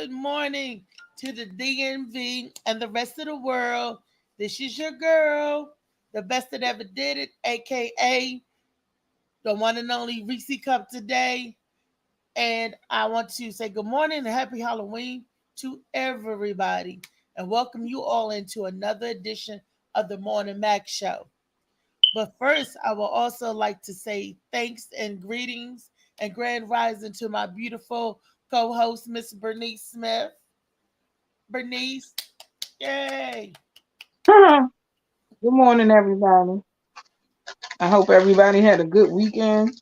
good morning to the DMV and the rest of the world. This is your girl, the best that ever did it, aka the one and only Reese Cup today. And I want to say good morning and happy Halloween to everybody and welcome you all into another edition of the Morning Mac Show. But first, I will also like to say thanks and greetings and grand rising to my beautiful co host, Miss Bernice Smith. Bernice, yay! Good morning, everybody. I hope everybody had a good weekend.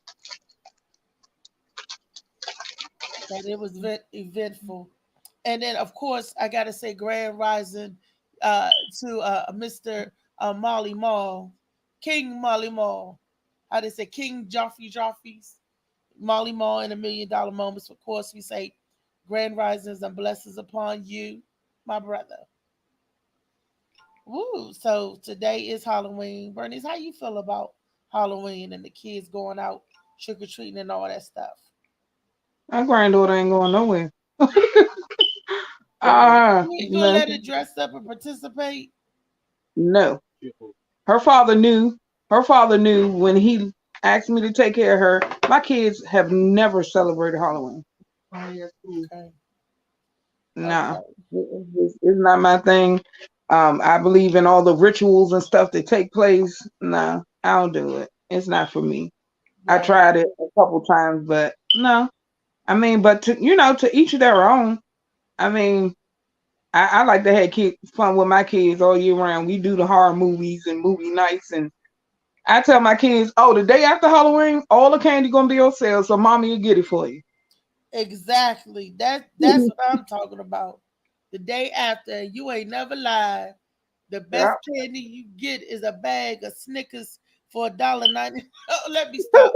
That it was eventful. And then, of course, I got to say grand rising to Mr. Molly Mall, King Molly Mall. How they say King Joffrey's Molly Mall in $1 million moments. Of course, we say grand risings and blessings upon you, my brother. Woo! So today is Halloween. Bernice, how you feel about Halloween and the kids going out trick or treating and all that stuff? My granddaughter ain't going nowhere. You gonna No, let her dress up and participate? no. Her father knew. Her father knew when he asked me to take care of her. My kids have never celebrated Halloween. Okay, Nah, okay, it's not my thing. I believe in all the rituals and stuff that take place. Nah, I don't do it. It's not for me. I right. tried it a couple times, but no. I mean, but to each their own. I mean, I like to have fun with my kids all year round. We do the horror movies and movie nights, and I tell my kids, "Oh, the day after Halloween, all the candy gonna be on sale, so mommy will get it for you." Exactly. That's what I'm talking about. The day after, you ain't never lied. The best Yeah. candy you get is a bag of Snickers for $1.90. Oh, let me stop.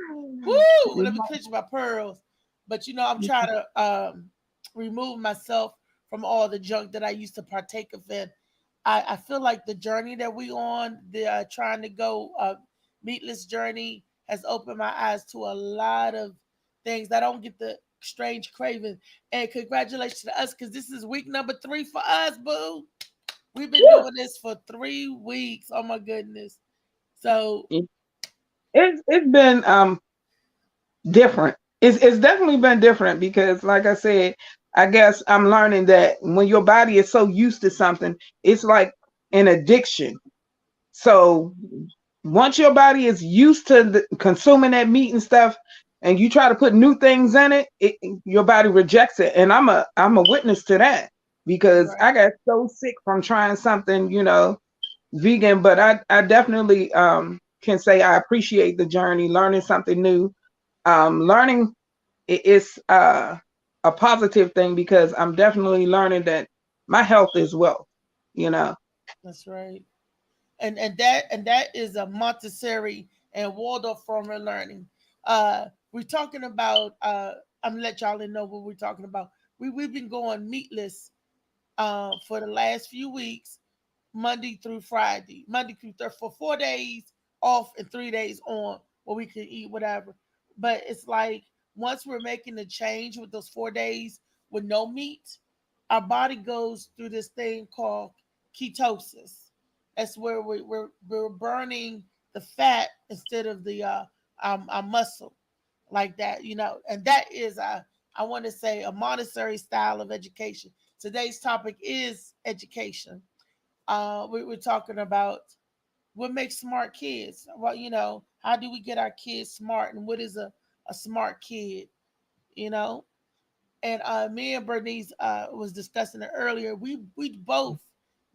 Woo! Let me clench my pearls. But I'm trying to remove myself from all the junk that I used to partake of in. I feel like the journey that we on, the trying to go meatless journey, has opened my eyes to a lot of things. I don't get the strange craving. And congratulations to us because this is week number 3 for us, boo. We've been Woo! doing this for 3 weeks. Oh my goodness. So It's been different. It's definitely been different because, like I said, I guess I'm learning that when your body is so used to something, it's like an addiction. So once your body is used to consuming that meat and stuff, and you try to put new things in your body rejects it. And I'm a witness to that because right. I got so sick from trying something, vegan. But I definitely can say I appreciate the journey, learning something new. Learning is a positive thing because I'm definitely learning that my health is wealth. You know. That's right. And that is a Montessori and Waldorf form of learning. We're talking about. I'm gonna let y'all know what we're talking about. We've been going meatless for the last few weeks, Monday through Friday, Monday through Thursday, for 4 days off and 3 days on, where we can eat whatever. But it's like once we're making the change with those 4 days with no meat, our body goes through this thing called ketosis. That's where we're burning the fat instead of the our muscle like that, and that is I want to say a Montessori style of education. Today's topic is education. We're talking about what makes smart kids. Well, how do we get our kids smart, and what is a smart kid? You know, and me and Bernice was discussing it earlier. We both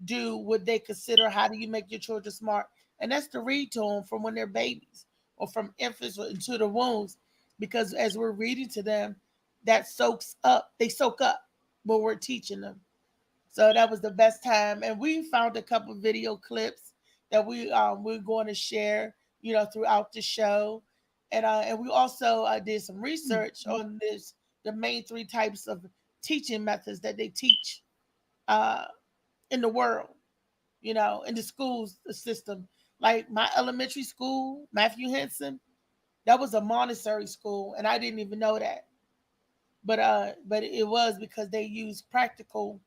do what they consider how do you make your children smart, and that's to read to them from when they're babies or from infants or into the wombs, because as we're reading to them, that soaks up. They soak up what we're teaching them. So that was the best time, and we found a couple video clips that we're going to share, throughout the show, and we also did some research on this, the main three types of teaching methods that they teach uh, in the world, in the schools system. Like my elementary school, Matthew Henson, that was a Montessori school, and I didn't even know that. but it was because they used practical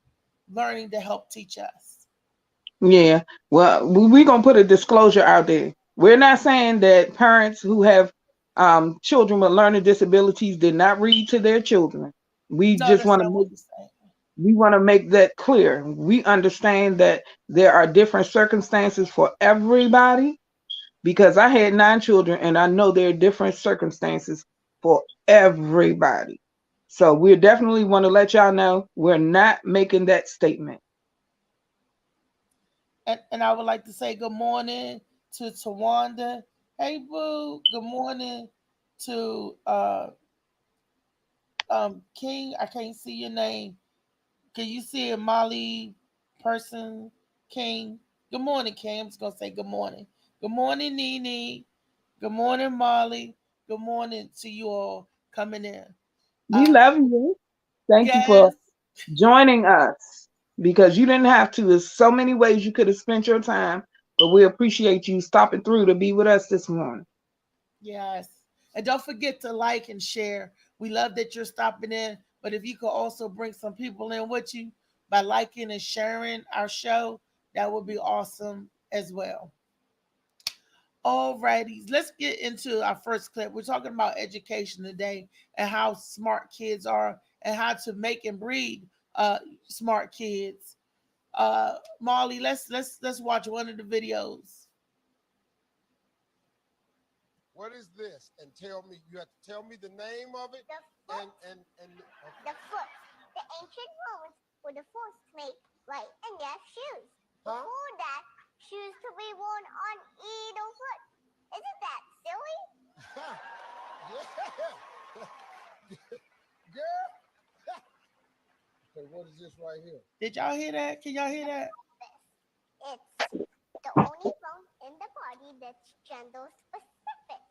learning to help teach us. Yeah. Well, we're gonna put a disclosure out there. We're not saying that parents who have children with learning disabilities did not read to their children. We No, just that's want to not what make we're saying. that clear. We understand that there are different circumstances for everybody because I had 9 children and I know there are different circumstances for everybody. So we definitely want to let y'all know we're not making that statement. And I would like to say good morning to Tawanda. Hey boo, good morning to King. I can't see your name. Can you see it, Molly person King? Good morning, King. I'm just gonna say good morning. Good morning, Nene. Good morning, Molly. Good morning to you all coming in. We Uh love you. Thank you for yes, joining us because you didn't have to. There's so many ways you could have spent your time, but we appreciate you stopping through to be with us this morning. yes. And don't forget to like and share. We love that you're stopping in. But if you could also bring some people in with you by liking and sharing our show, that would be awesome as well. Alrighty, let's get into our first clip. We're talking about education today and how smart kids are and how to make and breed smart kids. Molly, let's watch one of the videos. What is this? And tell me, you have to tell me the name of it. The foot. The ancient Romans were the first to make right and left shoes. Huh? Before that, shoes could be worn on either foot. Isn't that silly? Yeah. Girl. Okay, what is this right here? Did y'all hear that? Can y'all hear that? It's the only bone in the body that's gender specific,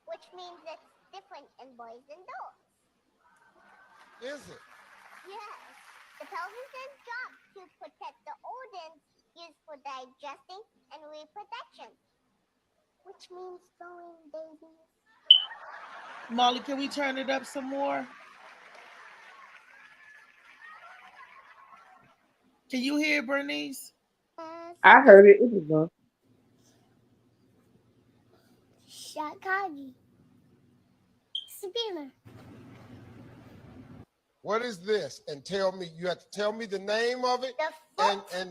which means it's different in boys and girls. Is it? Yes, the pelvis' job to protect the organs used for digesting and reproduction, which means growing babies. Molly, can we turn it up some more? Can you hear Bernice? I heard it. It was Shakagi. Spinner. What is this? And tell me, you have to tell me the name of it. The foot. The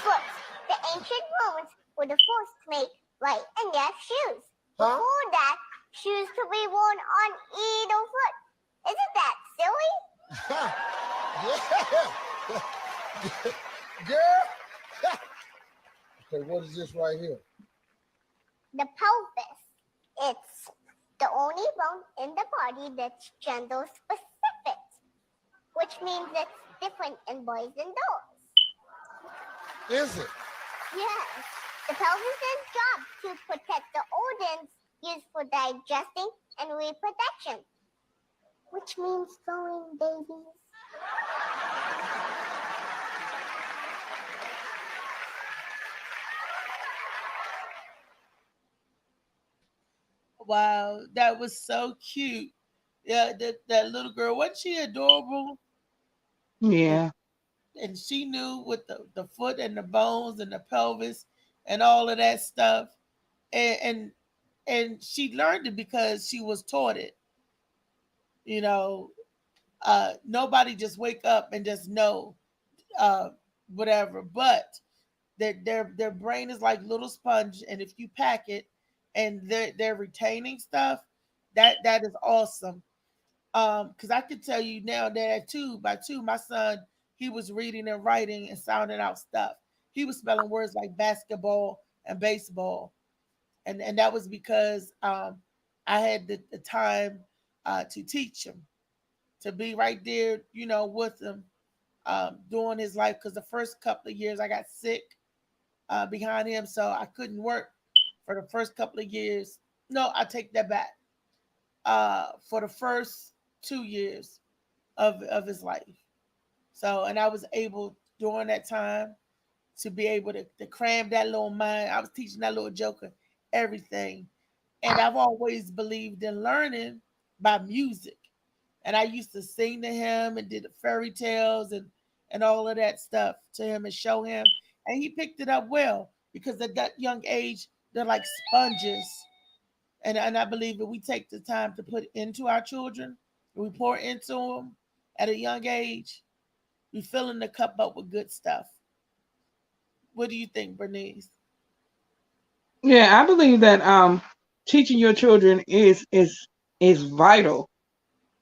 foot. The ancient Romans were the first to make right and left shoes. Huh? Before that, shoes could be worn on either foot. Isn't that silly? Yeah. Girl. Okay, what is this right here? The pelvis. It's the only bone in the body that's gender specific, which means it's different in boys and girls. Is it? Yes, the pelvis' job to protect the organs used for digesting and reproduction, which means growing babies. Wow, that was so cute. Yeah, that little girl, wasn't she adorable? And, yeah. and she knew with the foot and the bones and the pelvis and all of that stuff. And, and and she learned it because she was taught it. You know, nobody just wake up and just know uh, whatever. But their brain is like little sponge, and if you pack it, and they're retaining stuff, that is awesome. Because I can tell you now that at by two, my son, he was reading and writing and sounding out stuff. He was spelling words like basketball and baseball, and that was because I had the time to teach him, to be right there, with him during his life. Because the first couple of years I got sick behind him, so I couldn't work for the first couple of years. No, I take that back. For the first 2 years of his life. So, and I was able during that time to be able to cram that little mind. I was teaching that little joker everything. And I've always believed in learning by music. And I used to sing to him and did fairy tales and all of that stuff to him and show him. And he picked it up well because at that young age, they're like sponges. And I believe if we take the time to put into our children, we pour into them at a young age, we filling the cup up with good stuff. What do you think, Bernice? Yeah, I believe that teaching your children is vital.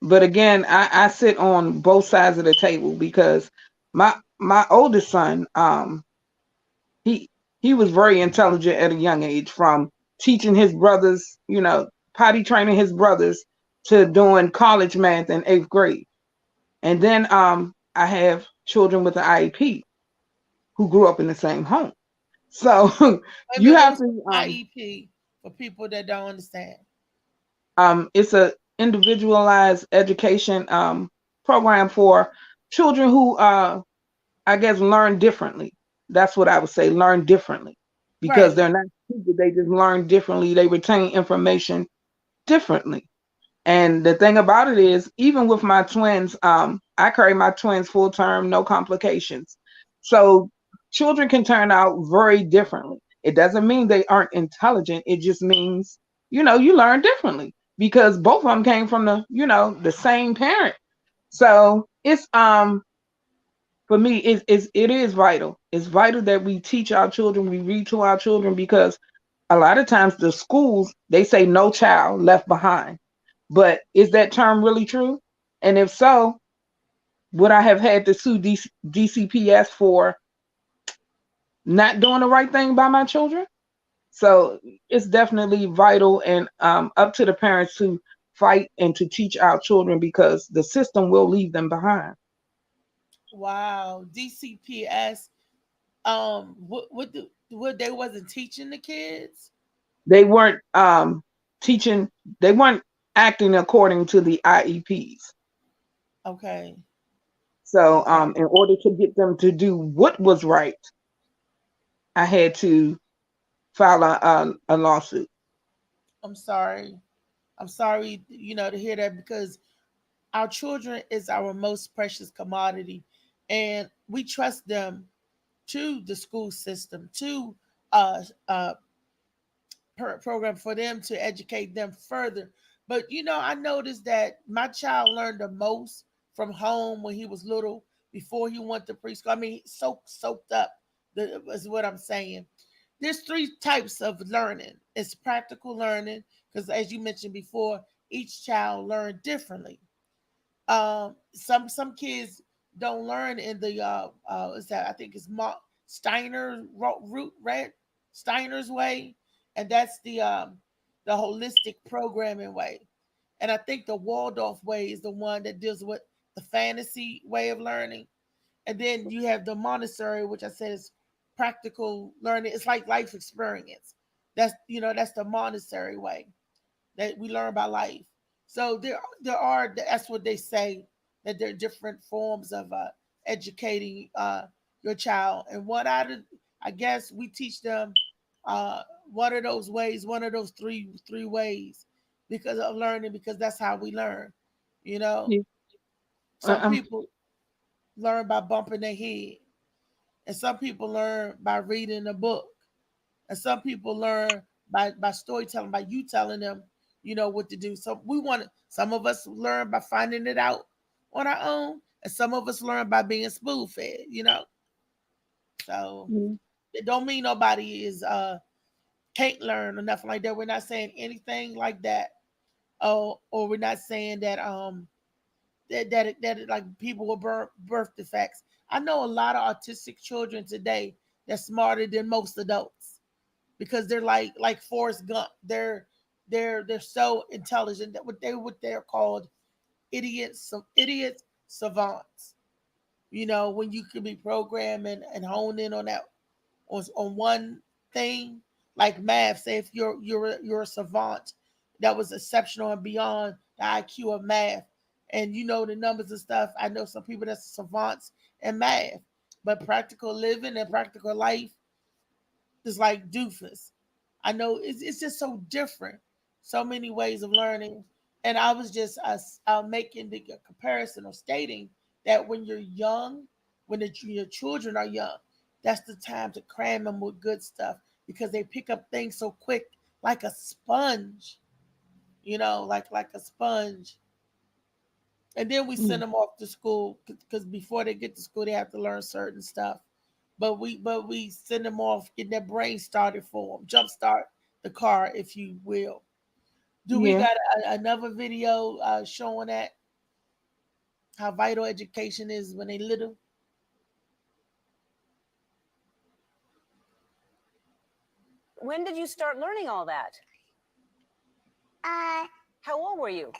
But again, I sit on both sides of the table because my oldest son, he he was very intelligent at a young age, from teaching his brothers, potty training his brothers, to doing college math in 8th grade. And then I have children with an IEP who grew up in the same home. So Wait a you minute, let me have say to IEP for people that don't understand. it's a individualized education program for children who I guess learn differently. That's what I would say, learn differently. Because Right. they're not stupid, they just learn differently. They retain information differently. And the thing about it is, even with my twins, I carry my twins full term, no complications. So children can turn out very differently. It doesn't mean they aren't intelligent. It just means, you learn differently because both of them came from the same parent. So it's for me, it is vital. It's vital that we teach our children, we read to our children, because a lot of times the schools, they say no child left behind. But is that term really true? And if so, would I have had to sue DCPS for not doing the right thing by my children? So it's definitely vital, and up to the parents to fight and to teach our children, because the system will leave them behind. Wow. DCPS. What they wasn't teaching the kids? They weren't teaching, they weren't acting according to the IEPs. Okay. So Okay. in order to get them to do what was right, I had to file a lawsuit. I'm sorry. I'm sorry, to hear that because our children is our most precious commodity, and we trust them to the school system, to uh, uh, program for them to educate them further. But I noticed that my child learned the most from home when he was little, before he went to preschool. I mean, soaked up. Is what I'm saying. There's three types of learning. It's practical learning, because as you mentioned before, each child learned differently. Some kids don't learn in the is that, I think it's Steiner root right, Steiner's way, and that's the holistic programming way. And I think the Waldorf way is the one that deals with the fantasy way of learning. And then you have the Montessori, which I said is practical learning. It's like life experience. That's the Montessori way that we learn by life. So there are, that's what they say, that there are different forms of educating your child. And I guess we teach them one of those ways, one of those three ways, because of learning, because that's how we learn. You know, Yeah. some Um, people learn by bumping their head, and some people learn by reading a book, and some people learn by storytelling, by you telling them, what to do. So some of us learn by finding it out on our own, and some of us learn by being spoon fed. So yeah. it don't mean nobody is can't learn or nothing like that. We're not saying anything like that. Or we're not saying that like people with birth defects. I know a lot of autistic children today that's smarter than most adults, because they're like Forrest Gump. They're so intelligent that what they're called idiot savants. When you can be programmed and hone in on that, on one thing, like math. Say if you're a savant that was exceptional and beyond the IQ of math, and you know the numbers and stuff. I know some people that's savants in math, but practical living and practical life is like doofus. I know it's just so different. So many ways of learning. And I was just making the comparison or stating that when you're young, when your children are young, that's the time to cram them with good stuff because they pick up things so quick, like a sponge, like a sponge. And then we send Mm. them off to school because before they get to school, they have to learn certain stuff. But we send them off, getting their brain started for them, jumpstart the car, if you will. Do we Yeah. got another video showing that how vital education is when they little? When did you start learning all that? Uh, How old were you?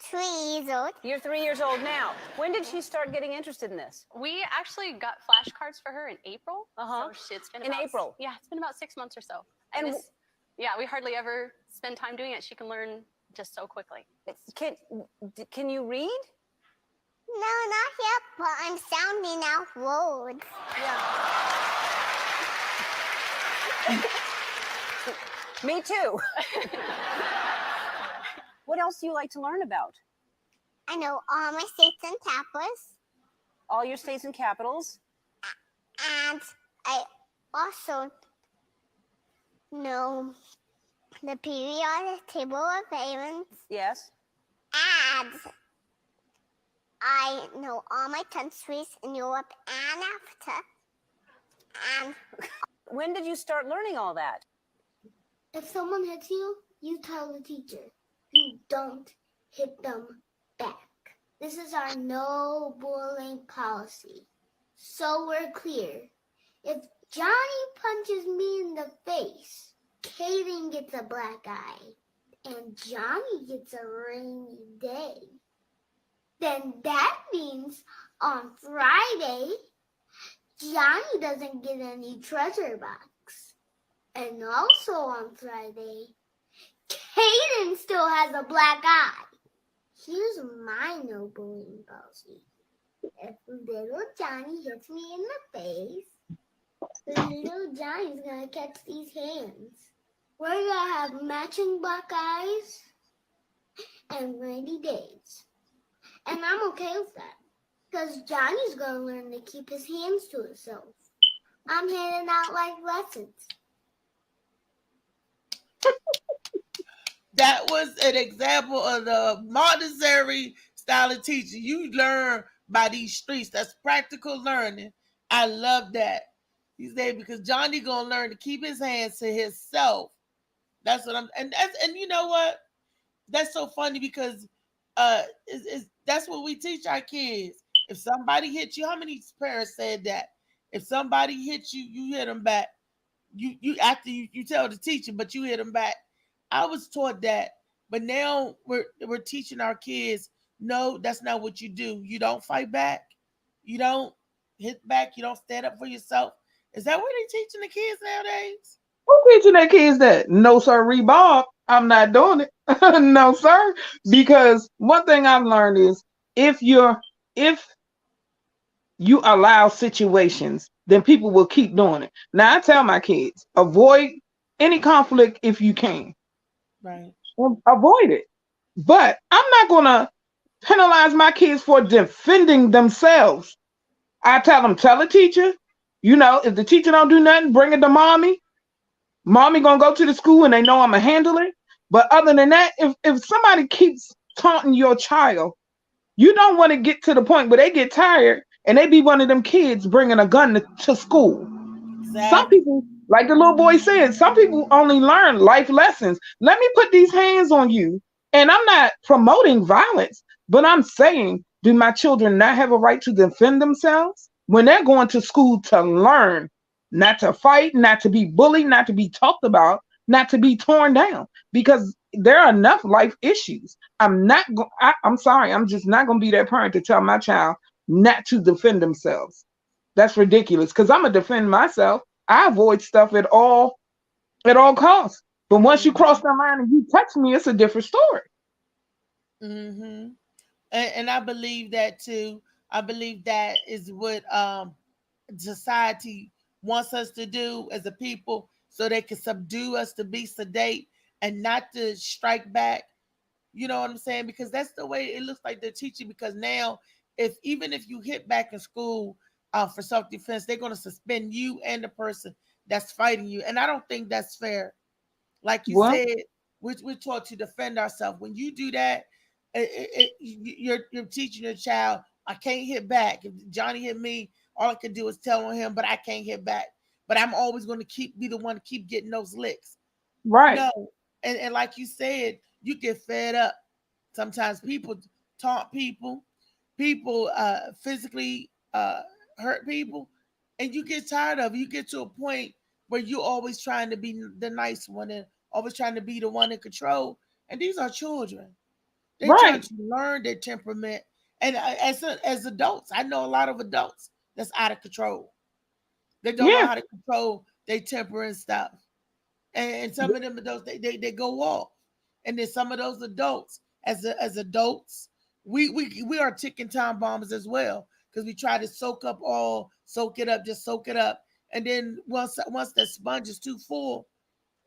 3 years old. You're 3 years old now. When did she start getting interested in this? We actually got flashcards for her in April. Uh-huh. So it's been In April? Yeah, it's been about 6 months or so. And And yeah, we hardly ever spend time doing it. She can learn just so quickly. can you read? No, not yet, but I'm sounding out words. Me too. What else do you like to learn about? I know all my states and tapas, All your states and capitals. and I also know the periodic table of elements, Yes. and I know all my countries in Europe and Africa. And When did you start learning all that? If someone hits you, you tell the teacher. You don't hit them back. This is our no bullying policy. So we're clear. If Johnny punches me in the face, Kaden gets a black eye, and Johnny gets a rainy day. Then that means on Friday, Johnny doesn't get any treasure box. And also on Friday, Kaden still has a black eye. Here's my no bullying policy. If little Johnny hits me in the face, little Johnny's gonna catch these hands. We're gonna have matching black eyes and rainy days. And I'm okay with that. Because Johnny's gonna learn to keep his hands to himself. I'm handing out life lessons. That was an example of the Montessori style of teaching. You learn by these streets. That's practical learning. I love that. He said because Johnny gonna learn to keep his hands to himself. That's what and you know what? That's so funny because that's what we teach our kids. If somebody hits you, how many parents said that? If somebody hits you, you hit them back. You after you tell the teacher, but you hit them back. I was taught that, but now we're teaching our kids. No, that's not what you do. You don't fight back. You don't hit back. You don't stand up for yourself. Is that what they teaching the kids nowadays? Who teaching their kids that? No, sir, Bob. I'm not doing it. No, sir. Because one thing I've learned is if you allow situations, then people will keep doing it. Now I tell my kids, avoid any conflict if you can. Right. Avoid it. But I'm not gonna penalize my kids for defending themselves. I tell them, tell the teacher, if the teacher don't do nothing, bring it to mommy. Mommy gonna go to the school and they know I'm gonna handle it. But other than that, if somebody keeps taunting your child, you don't want to get to the point where they get tired and they be one of them kids bringing a gun to school. Exactly. Some people, like the little boy said, some people only learn life lessons. Let me put these hands on you. And I'm not promoting violence, but I'm saying, do my children not have a right to defend themselves when they're going to school to learn, not to fight, not to be bullied, not to be talked about, not to be torn down? Because there are enough life issues. I'm sorry, I'm just not going to be that parent to tell my child not to defend themselves. That's ridiculous because I'm going to defend myself. I avoid stuff at all costs. But once you cross that line and you touch me, it's a different story. Mm-hmm. And I believe that too. I believe that is what society wants us to do as a people so they can subdue us to be sedate and not to strike back. You know what I'm saying? Because that's the way it looks like they're teaching. Because now, if even if you hit back in school for self-defense, they're going to suspend you and the person that's fighting you. And I don't think that's fair. Like you Well, said, we're taught to defend ourselves. When you do that, you're teaching your child, I can't hit back. If Johnny hit me, all I can do is tell on him, but I can't hit back. But I'm always going to be the one to keep getting those licks. right. No, and like you said, you get fed up. Sometimes people taunt people, people physically hurt people, and you get tired of it. You get to a point where you're always trying to be the nice one and always trying to be the one in control. And these are children. They're trying Right. to learn their temperament. And as adults, I know a lot of adults that's out of control. They don't know Yeah. how to control their temper and stuff. And some of them adults they go off. And then some of those adults, as adults, we are ticking time bombs as well, because we try to soak it up, just soak it up. And then once that sponge is too full,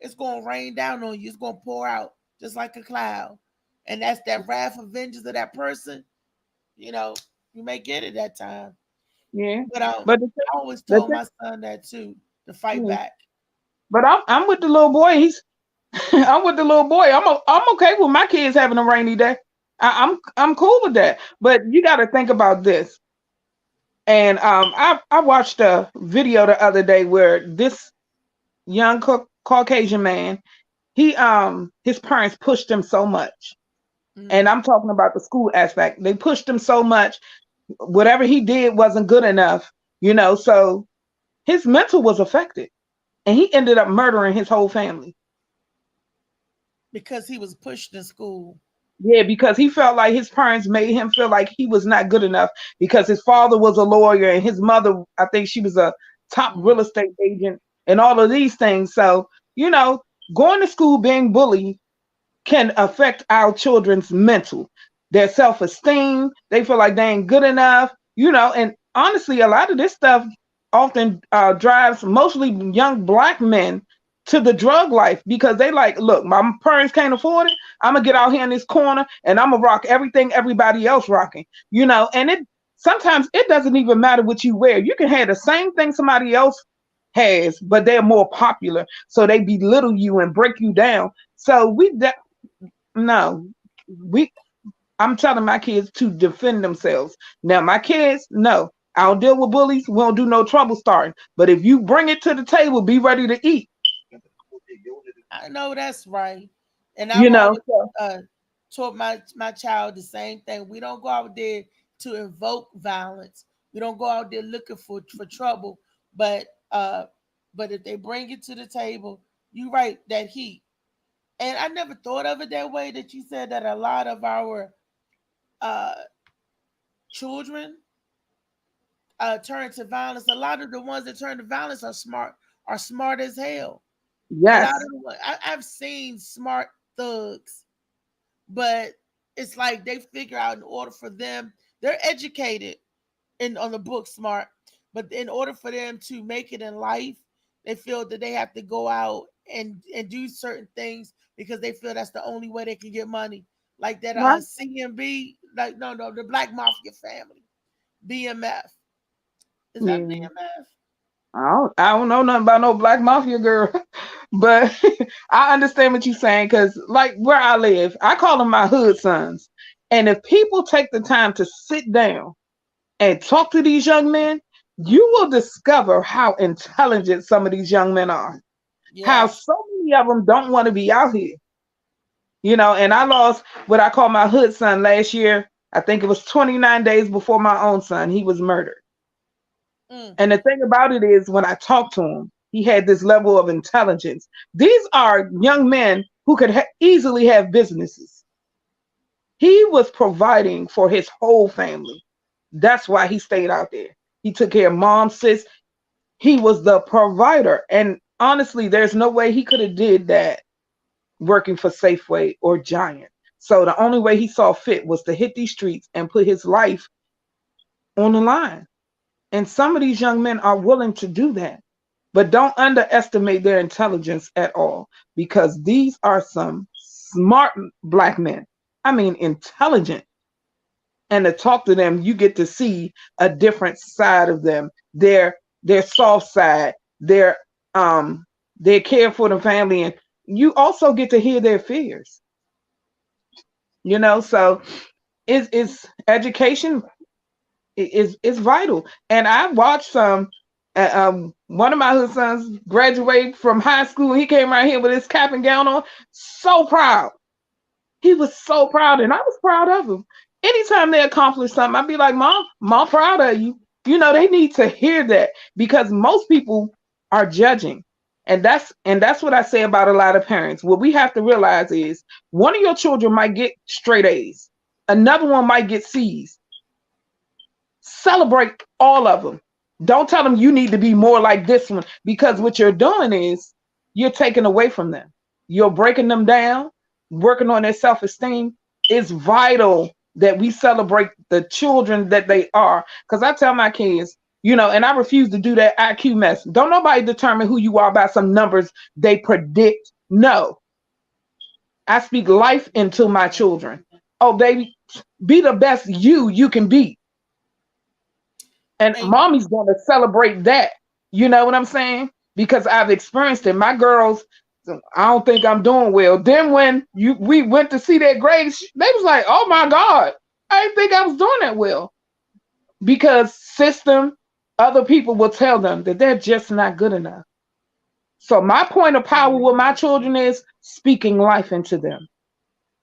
it's gonna rain down on you. It's gonna pour out just like a cloud. And that's that wrath of vengeance of that person. You know, you may get it that time. Yeah. But I But always the told my son that too, to fight thing, back. but I'm with the little boy. He's I'm with the little boy. I'm okay with my kids having a rainy day. I'm cool with that. But you got to think about this. And I watched a video the other day where this young Caucasian man, he his parents pushed him so much. And Mm. I'm talking about the school aspect. They pushed him so much. Whatever he did wasn't good enough, so his mental was affected. And he ended up murdering his whole family. Because he was pushed in school. Yeah, because he felt like his parents made him feel like he was not good enough because his father was a lawyer and his mother, I think she was a top Mm. real estate agent and all of these things. So, going to school being bullied can affect our children's mental, their self-esteem. They feel like they ain't good enough, and honestly, a lot of this stuff often drives mostly young black men to the drug life because they like, look, my parents can't afford it. I'm gonna get out here in this corner and I'm gonna rock everything everybody else rocking, and it sometimes it doesn't even matter what you wear. You can have the same thing somebody else has, but they're more popular. So they belittle you and break you down. So no, we I'm telling my kids to defend themselves. Now, my kids, no, I don't deal with bullies. We don't do no trouble starting. But if you bring it to the table, be ready to eat. I know that's right. And I've always So, taught my child the same thing. We don't go out there to invoke violence. We don't go out there looking for trouble. But but if they bring it to the table, you right, that heat. And I never thought of it that way, that you said that a lot of our uh children turn to violence. A lot of the ones that turn to violence are smart as hell. A lot of yes, I've seen smart thugs, but it's like they figure out, in order for them, they're educated in on the book smart, but in order for them to make it in life, they feel that they have to go out and do certain things because they feel that's the only way they can get money. Like that right. CMB, like no, the Black Mafia family, BMF. Is that Yeah. BMF? I don't know nothing about no black mafia girl, but I understand what you're saying because, like where I live, I call them my hood sons. And if people take the time to sit down and talk to these young men, you will discover how intelligent some of these young men are. How Yes. so many of them don't want to be out here, and I lost what I call my hood son last year. I think it was 29 days before my own son. He was murdered. Mm. And the thing about it is, when I talked to him, he had this level of intelligence. These are young men who could easily have businesses. He was providing for his whole family. That's why he stayed out there. He took care of mom, sis. He was the provider. And honestly, there's no way he could have did that working for Safeway or Giant. So the only way he saw fit was to hit these streets and put his life on the line. And some of these young men are willing to do that. But don't underestimate their intelligence at all, because these are some smart black men. I mean intelligent. And to talk to them, you get to see a different side of them, their soft side, their care for the family, and you also get to hear their fears. So is education is vital. And I watched some. One of my sons graduated from high school. And he came right here with his cap and gown on, so proud. He was so proud, and I was proud of him. Anytime they accomplish something, I'd be like, Mom, proud of you. They need to hear that, because most people are judging. And that's what I say about a lot of parents. What we have to realize is one of your children might get straight A's. Another one might get C's. Celebrate all of them. Don't tell them you need to be more like this one, because what you're doing is you're taking away from them. You're breaking them down, working on their self-esteem. It's vital that we celebrate the children that they are. Because I tell my kids, and I refuse to do that IQ mess. Don't nobody determine who you are by some numbers they predict. No. I speak life into my children. Oh, baby, be the best you can be. And mommy's going to celebrate that. You know what I'm saying? Because I've experienced it. My girls, I don't think I'm doing well. Then when we went to see their grades, they was like, oh my God, I didn't think I was doing that well. Because other people will tell them that they're just not good enough. So my point of power with my children is speaking life into them.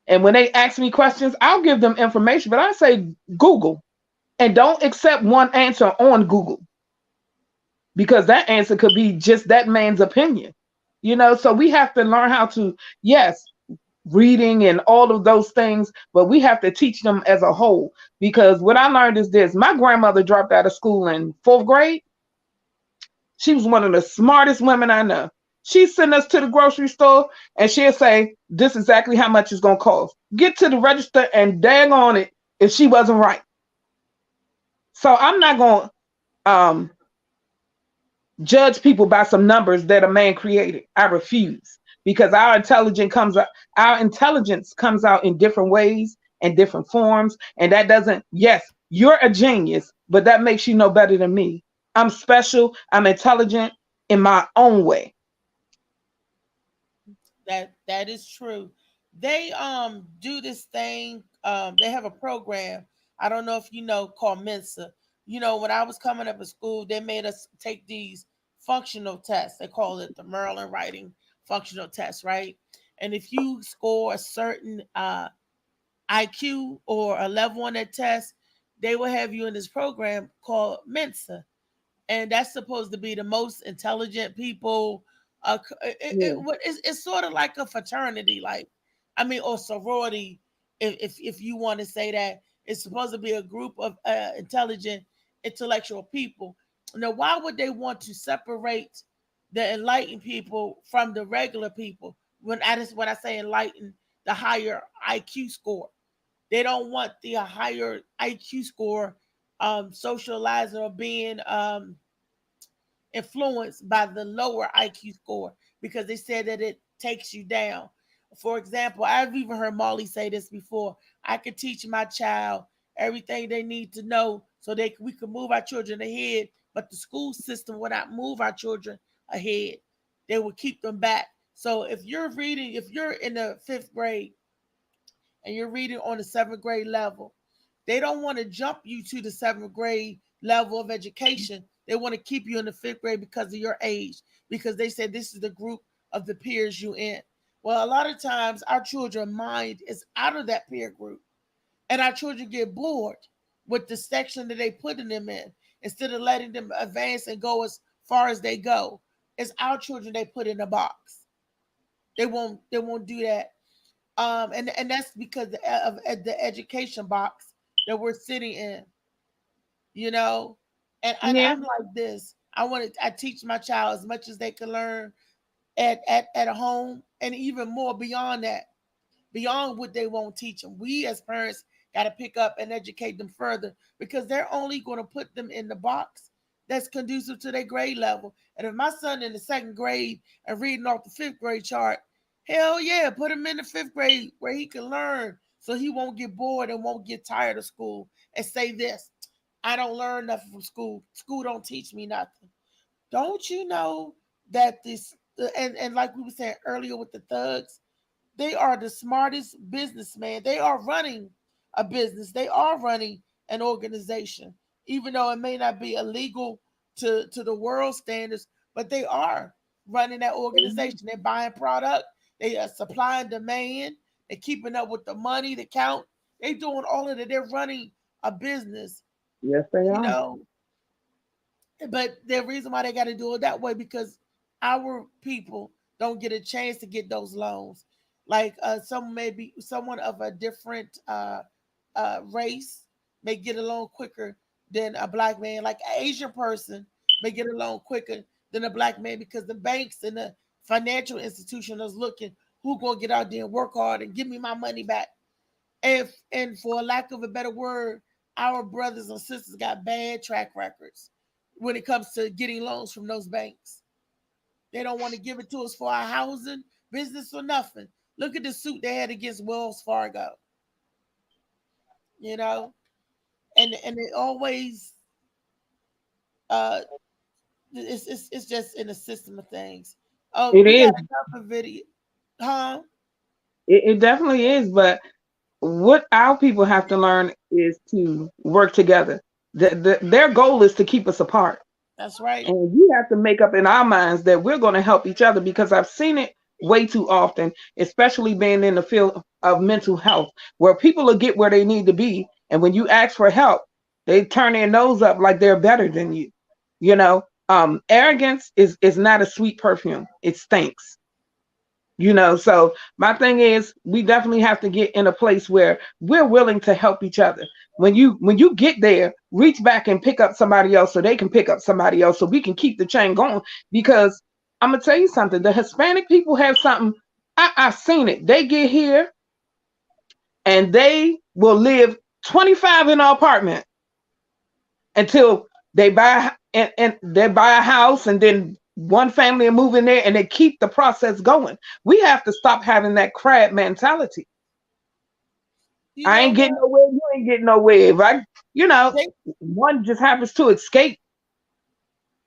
And when they ask me questions, I'll give them information, but I say Google. And don't accept one answer on Google, because that answer could be just that man's opinion. So we have to learn how to, yes, reading and all of those things, but we have to teach them as a whole. Because what I learned is this: my grandmother dropped out of school in 4th grade. She was one of the smartest women I know. She'd send us to the grocery store and she'll say, this is exactly how much it's going to cost. Get to the register and dang on it if she wasn't right. So I'm not going to judge people by some numbers that a man created. I refuse, because our intelligence comes out in different ways and different forms. And that doesn't, yes, you're a genius, but that makes you no better than me. I'm special. I'm intelligent in my own way. That is true. They do this thing. They have a program. I don't know if you know, called Mensa. When I was coming up in school, they made us take these functional tests. They call it the Maryland Writing Functional Test, right? And if you score a certain IQ or a level on that test, they will have you in this program called Mensa. And that's supposed to be the most intelligent people. It's sort of like a fraternity, or sorority, if you want to say that. It's supposed to be a group of intelligent, intellectual people. Now, why would they want to separate the enlightened people from the regular people? When I say enlightened, the higher IQ score, they don't want the higher IQ score socializing or being influenced by the lower IQ score, because they said that it takes you down. For example, I've even heard Molly say this before: I could teach my child everything they need to know so we can move our children ahead, but the school system will not move our children ahead. They will keep them back. So if you're in the 5th grade and you're reading on the 7th grade level, they don't want to jump you to the 7th grade level of education. They want to keep you in the 5th grade because of your age, because they said this is the group of the peers you in. Well, a lot of times our children's mind is out of that peer group, and our children get bored with the section that they putting them in instead of letting them advance and go as far as they go. It's our children they put in a box. They won't do that. And that's because of the education box that we're sitting in, And I'm like this. I teach my child as much as they can learn at home, and even more beyond that, beyond what they won't teach them. We as parents got to pick up and educate them further, because they're only going to put them in the box that's conducive to their grade level. And if my son in the 2nd grade and reading off the 5th grade chart, hell yeah, put him in the 5th grade where he can learn so he won't get bored and won't get tired of school and say this, I don't learn nothing from school. School don't teach me nothing. Don't you know that and like we were saying earlier with the thugs, they are the smartest businessmen. They are running a business. They are running an organization, even though it may not be illegal to the world standards, but they are running that organization. They're buying product. They are supplying demand. They're keeping up with the money, the count. They're doing all of that. They're running a business, Yes, they you are. know. But the reason why they got to do it that way because our people don't get a chance to get those loans. Like some maybe someone of a different race may get a loan quicker than a black man. Like an Asian person may get a loan quicker than a black man because the banks and the financial institution is looking who gonna get out there and work hard and give me my money back. And for lack of a better word, our brothers and sisters got bad track records when it comes to getting loans from those banks. They don't want to give it to us for our housing, business, or nothing. Look at the suit they had against Wells Fargo. You know, and it always it's just in the system of things. Oh, It we is. got another video, huh? It definitely is. But what our people have to learn is to work together. Their goal is to keep us apart. That's right. And we have to make up in our minds that we're going to help each other because I've seen it way too often, especially being in the field of mental health, where people will get where they need to be. And when you ask for help, they turn their nose up like they're better than you. You know, arrogance is not a sweet perfume. It stinks. So my thing is we definitely have to get in a place where we're willing to help each other. When you get there, reach back and pick up somebody else so they can pick up somebody else so we can keep the chain going. Because I'm gonna tell you something, the Hispanic people have something. I've seen it. They get here and they will live 25 in an apartment until they buy and they buy a house, and then one family will move in there and they keep the process going. We have to stop having that crab mentality. You I know ain't getting what? nowhere, you ain't getting nowhere. If They, one just happens to escape.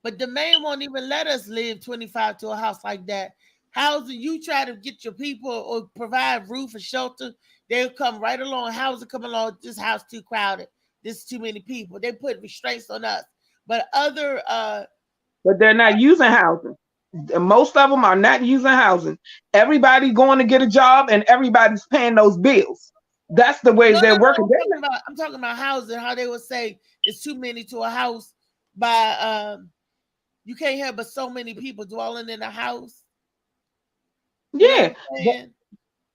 but the man won't even let us live 25 to a house like that. Housing, you try to get your people or provide roof or shelter, they'll come right along. Housing come along, this house too crowded. This is too many people. They put restraints on us. But other But they're not using housing. Most of them are not using housing. Everybody going to get a job and everybody's paying those bills. That's the way they're no, working. I'm talking about housing, how they would say it's too many to a house by you can't have but so many people dwelling in a house. You know what Yeah, I'm saying?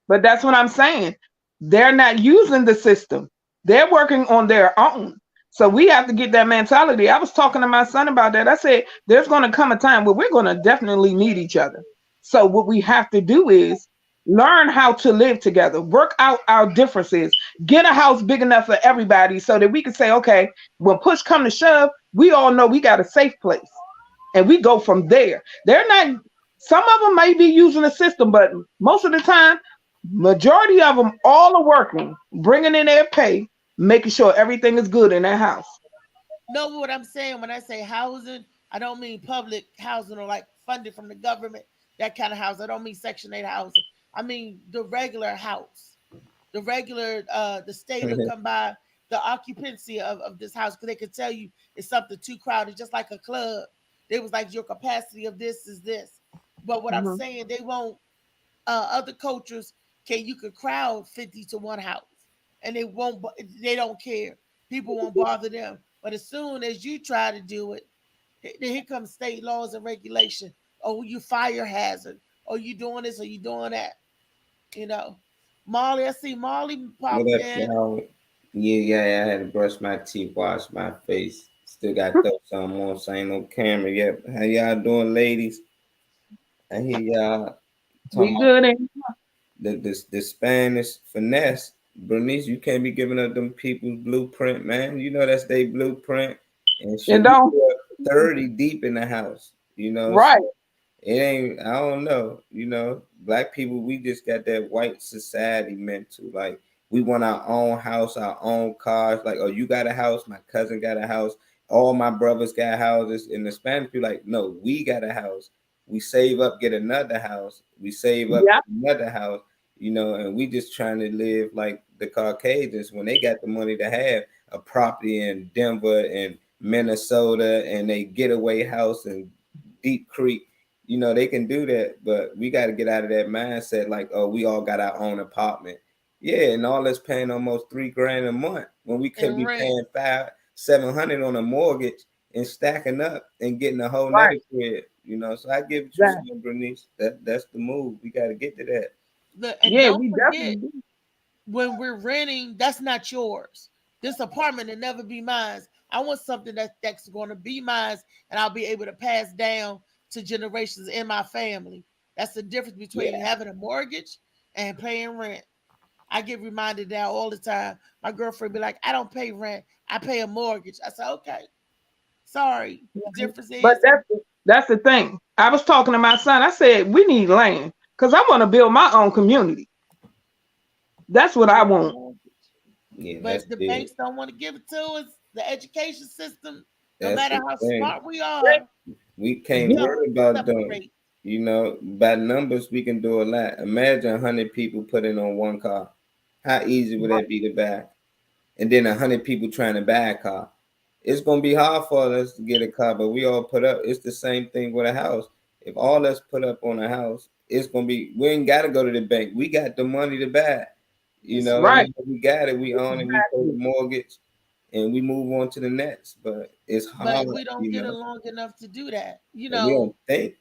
but that's what I'm saying. They're not using the system. They're working on their own. So we have to get that mentality. I was talking to my son about that. I said, there's going to come a time where we're going to definitely need each other. So what we have to do is learn how to live together, work out our differences, get a house big enough for everybody so that we can say, okay, when push come to shove, we all know we got a safe place. And we go from there. They're not, some of them may be using the system, but most of the time, majority of them all are working, bringing in their pay, making sure everything is good in their house. Know what I'm saying when I say housing? I don't mean public housing or like funded from the government, that kind of house. I don't mean Section 8 housing. I mean the regular house. The regular, the state will come by the occupancy of this house because they could tell you it's something too crowded, just like a club. They was like your capacity of this is this. But what I'm saying, they won't, other cultures you could crowd 50 to one house and they don't care. People won't bother them. But as soon as you try to do it, then here comes state laws and regulation. Oh, you fire hazard. Oh, you doing this or you doing that. You know. Molly, I see Molly What popped up, in. y'all? Yeah, I had to brush my teeth, wash my face. Still got those on, so ain't no camera yet. How y'all doing, ladies? I hear y'all talking We about good. the Spanish finesse. Bernice, you can't be giving up them people's blueprint, man. You know that's their blueprint. And You shit, we know, were 30 deep in the house. So right. it ain't, I don't know. Black people, we just got that white society mental. Like, We want our own house, our own cars. Like, oh, you got a house, my cousin got a house, all my brothers got houses. And the Spanish people like, no, we got a house. We save up, get another house. We save up, Yep. get another house, you know, and we just trying to live like the Caucasians when they got the money to have a property in Denver and Minnesota and a getaway house in Deep Creek. You know, they can do that, but we got to get out of that mindset like, oh, we all got our own apartment. Yeah, and all that's paying almost $3,000 a month when we could And be rent. paying $500-700 on a mortgage and stacking up and getting a whole Right. nother crib. You know, so I give it you Right. some, Bernice. That's the move. We got to get to that. Look, and Yeah, don't we forget, definitely do. when we're renting, that's not yours. This apartment will never be mine. I want something that's going to be mine, and I'll be able to pass down to generations in my family. That's the difference between having a mortgage and paying rent. I get reminded of that all the time. My girlfriend be like, I don't pay rent. I pay a mortgage. I said, okay. Sorry. The difference is, But that's the thing. I was talking to my son. I said, we need land because I want to build my own community. That's what I want. Yeah, but that's the big. banks don't want to give it to us. The education system, no That's matter the how thing. smart we are, We can't we worry about them. separate. You know, by numbers, we can do a lot. Imagine 100 people putting on one car. How easy would that be to buy? And then 100 people trying to buy a car. It's going to be hard for us to get a car, but we all put up. It's the same thing with a house. If all us put up on a house, it's going to be, we ain't got to go to the bank. We got the money to buy it. You know, Right. we got it. We own it. We pay the mortgage and we move on to the next. But it's hard. But we don't you get know? along enough to do that. You We know, don't think.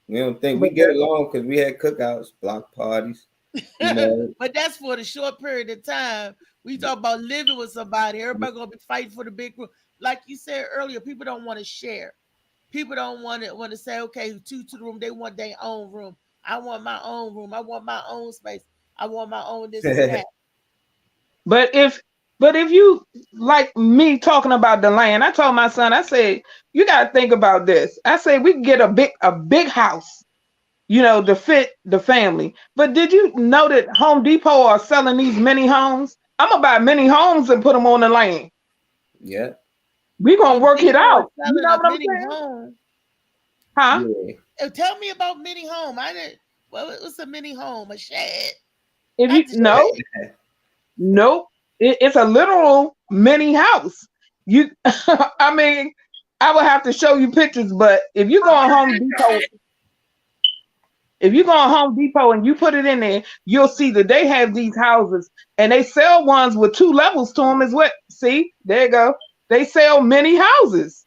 We don't think we get along because we had cookouts, block parties. You know, but that's for the short period of time. We talk about living with somebody. Everybody gonna be fighting for the big group. Like you said earlier, people don't want to share. People don't want to say, okay, two to the room. They want their own room. I want my own room. I want my own space. I want my own this and that. But if you like me talking about the land, I told my son, I said, you got to think about this. I said we can get a big house, you know, to fit the family. But did you know that Home Depot are selling these mini homes? I'm gonna buy mini homes and put them on the land. yeah. We're gonna work it People out. are You selling know a what I'm mini saying? home. Huh? Yeah. Tell me about mini home. I didn't. What's a mini home? A shed? If you Not the no, shed. nope. It's a literal mini house. You, I mean, I would have to show you pictures, but if you go on Home Depot, and you put it in there, you'll see that they have these houses and they sell ones with 2 levels to them as well. See, there you go. They sell many houses.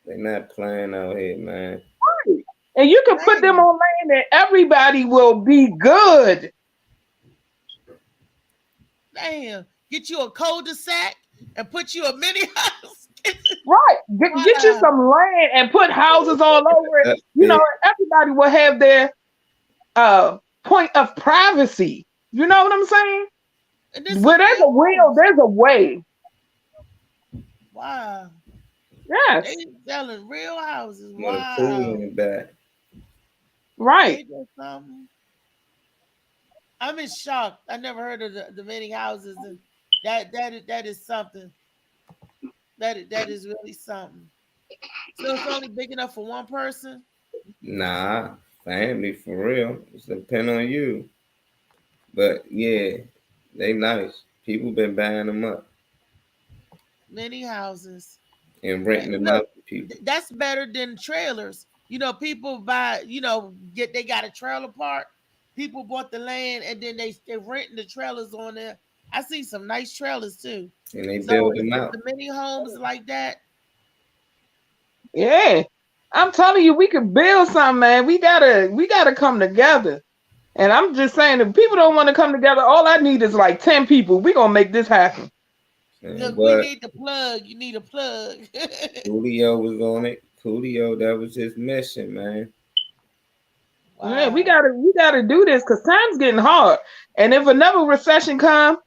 They're not playing out here, man. And you can put them on land and everybody will be good. Damn. Get you a cul-de-sac and put you a mini house. Right. Get you some land and put houses all over it. You know, everybody will have their point of privacy. You know what I'm saying? Where there's a will, there's a way. Wow. Yes. They selling real houses. You got a pool Wow. in the back. Right. Ain't that something? I'm in shock. I never heard of the many houses, and that is something. That is really something. So it's only big enough for one person. Nah, family for real. It's depend on you. But yeah, they nice. People been buying them up Many houses. and renting them Look, out to people. that's better than trailers. You know, people buy. You know, they got a trailer park. People bought the land and then they renting the trailers on there. I see some nice trailers too. And they So build if them it's out. the mini homes like that, Yeah. I'm telling you, we could build something, man. We gotta come together. And I'm just saying, if people don't want to come together, all I need is like 10 people. We're gonna make this happen. look, But we need the plug. You need a plug. Coolio was on it. Coolio, that was his mission, man. Yeah, we gotta do this because time's getting hard. And if another recession come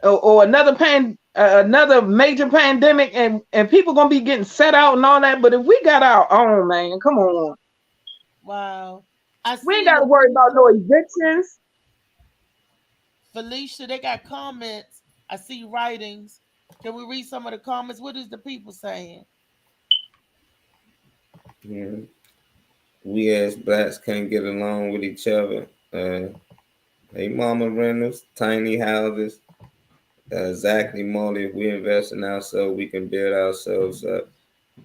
or another major pandemic and people gonna be getting set out and all that, but if we got our own, man, come on. Wow. We ain't gotta worry about no evictions. Felicia, they got comments. I see writings. Can we read some of the comments? What is the people saying? Yeah. We as blacks can't get along with each other. Hey, mama rentals, tiny houses. Exactly, Molly. If we invest in ourselves, we can build ourselves up.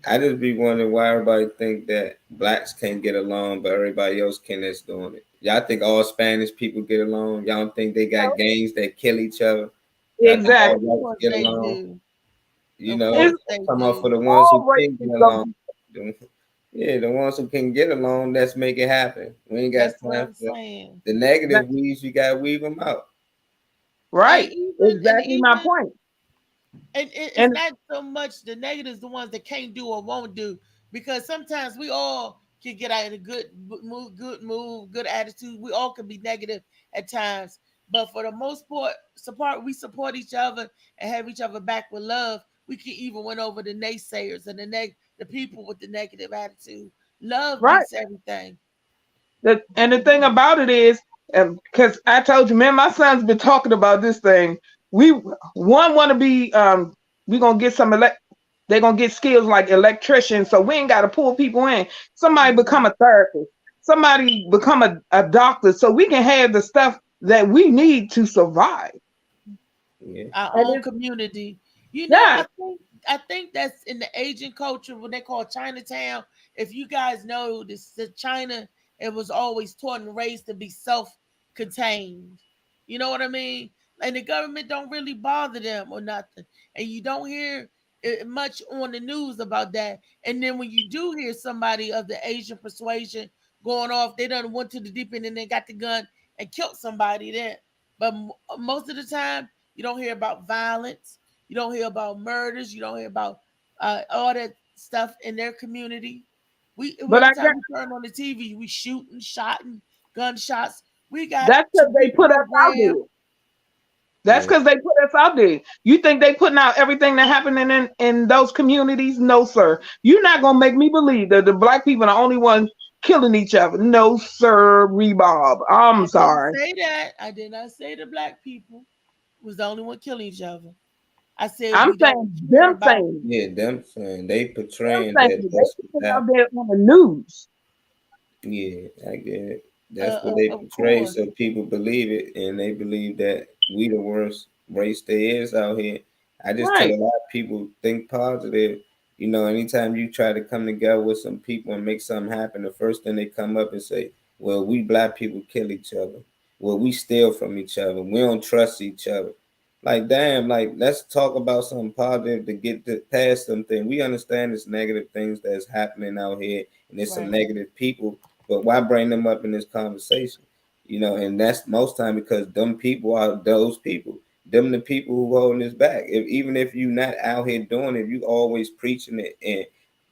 I just be wondering why everybody think that blacks can't get along, but everybody else can that's doing it. Y'all think all Spanish people get along? Y'all don't think they got gangs that kill each other? Y'all think all Of Exactly. whites course get they along? do. You Of know, course It's they come out for do. the ones who all can races get go. along. Yeah, the ones who can get along, let's make it happen. We ain't got That's what time I'm for saying. the That, negative weeds. You gotta weave them out. And right. even and Exactly my even point. and it's And not so much the negatives, the ones that can't do or won't do, because sometimes we all can get out in a good mood, good attitude. We all can be negative at times, but for the most part, we support each other and have each other back with love. We can even win over the naysayers and the people with the negative attitude. Love right. beats everything. And the thing about it is, because I told you, man, my son's been talking about this thing. We one want to be, we gonna get some they're gonna get skills like electricians, so we ain't got to pull people in. Somebody become a therapist. Somebody become a doctor, so we can have the stuff that we need to survive. Yeah. Our And own it's community. You know, yeah, I think that's in the Asian culture what they call Chinatown. If you guys know this, the China, it was always taught and raised to be self-contained. You know what I mean? And the government don't really bother them or nothing. And you don't hear much on the news about that. And then when you do hear somebody of the Asian persuasion going off, they done went to the deep end and they got the gun and killed somebody then. But most of the time, you don't hear about violence. You don't hear about murders. You don't hear about all that stuff in their community. We but I every guess time we turn on the TV, we shooting, shotting, gunshots. We got that's to because they put us out there. reprogram. That's Yeah. because they put us out there. You think they putting out everything that happening in those communities? No, sir. You're not gonna make me believe that the black people are the only ones killing each other. No, sir, Rebob. I'm I didn't sorry. say that. I did not say the black people was the only one killing each other. I said I'm we don't saying care them about. saying Yeah, them saying they them portraying saying that they that's put what it out happened. there on the news. Yeah, I get it. That's what they Of portray, course, so people believe it, and they believe that we the worst race there is out here. I just tell Right. a lot of people think positive. You know, anytime you try to come together with some people and make something happen, the first thing they come up and say, "Well, we black people kill each other. Well, we steal from each other. We don't trust each other." Like, damn, like let's talk about something positive to get past something. We understand there's negative things that's happening out here, and there's some right. negative people, but why bring them up in this conversation? You know, and that's most time because them people are those people. Them the people who holding us back. Even if you not out here doing it, you always preaching it and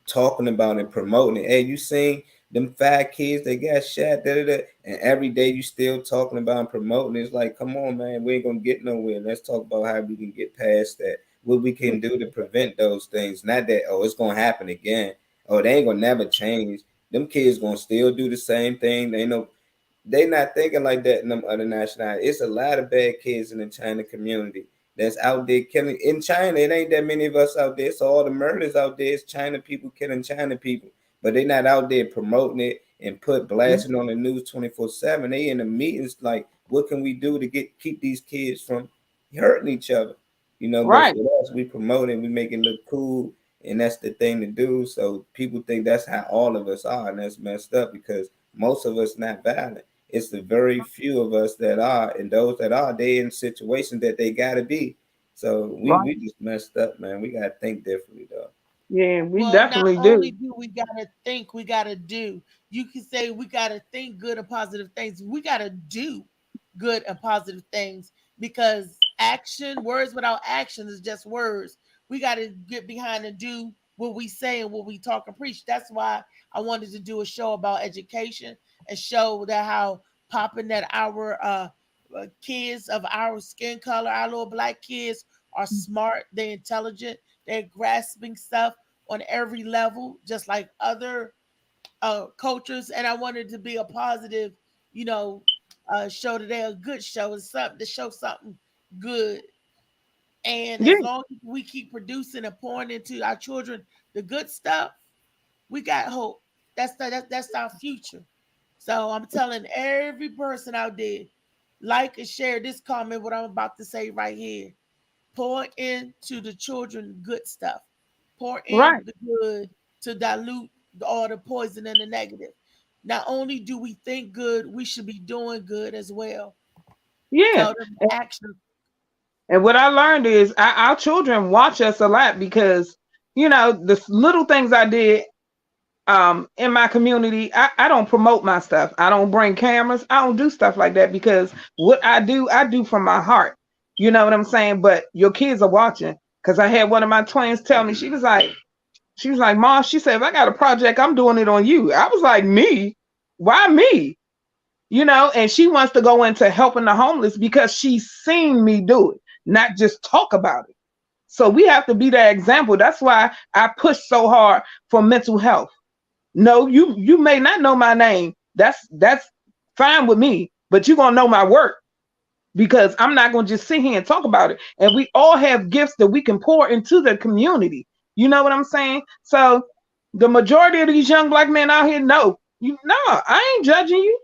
talking about it, promoting it. Hey, you seen them 5 kids they got shot, da, da, da, and every day you still talking about and promoting it. It's like, come on, man, we ain't gonna get nowhere. Let's talk about how we can get past that. What we can do to prevent those things. Not that, oh, it's gonna happen again. Oh, they ain't gonna never change. Them kids gonna still do the same thing. They not thinking like that in them other nationalities. It's a lot of bad kids in the China community that's out there killing. In China, it ain't that many of us out there. So all the murders out there is China people killing China people. But they not out there promoting it and put blasting on the news 24/7. They in the meetings like, what can we do to keep these kids from hurting each other? You know, but Right. for us, we promote it, we make it look cool, and that's the thing to do. So people think that's how all of us are, and that's messed up because most of us not violent. It's the very few of us that are, and those that are, they in situations that they gotta be. So Right. we just messed up, man. We gotta think differently, though. Yeah, we Well, not definitely only do. do we gotta think, we gotta do. You can say we gotta think good and positive things. We gotta do good and positive things, because words without action is just words. We gotta get behind and do what we say and what we talk and preach. That's why I wanted to do a show about education and show that how popping that our kids of our skin color, our little black kids are smart, they're intelligent, they're grasping stuff on every level, just like other cultures. And I wanted to be a positive, you know, show today, a good show, is something to show something good. And Yeah, as long as we keep producing and pouring into our children the good stuff, we got hope. That's our future. So I'm telling every person out there, like and share this comment, what I'm about to say right here. Pour into the children good stuff. Pour right. in the good to dilute all the poison and the negative. Not only do we think good, we should be doing good as well. Yeah. Tell them action. And what I learned is our children watch us a lot because, the little things I did in my community, I don't promote my stuff. I don't bring cameras. I don't do stuff like that because what I do from my heart. You know what I'm saying? But your kids are watching because I had one of my twins tell me, she was like, Mom, she said, if I got a project, I'm doing it on you. I was like, me? Why me? And she wants to go into helping the homeless because she's seen me do it, not just talk about it. So we have to be that example. That's why I push so hard for mental health. No, you may not know my name. That's fine with me, but you're gonna know my work because I'm not gonna just sit here and talk about it. And we all have gifts that we can pour into the community. You know what I'm saying? So the majority of these young black men out here know, I ain't judging you.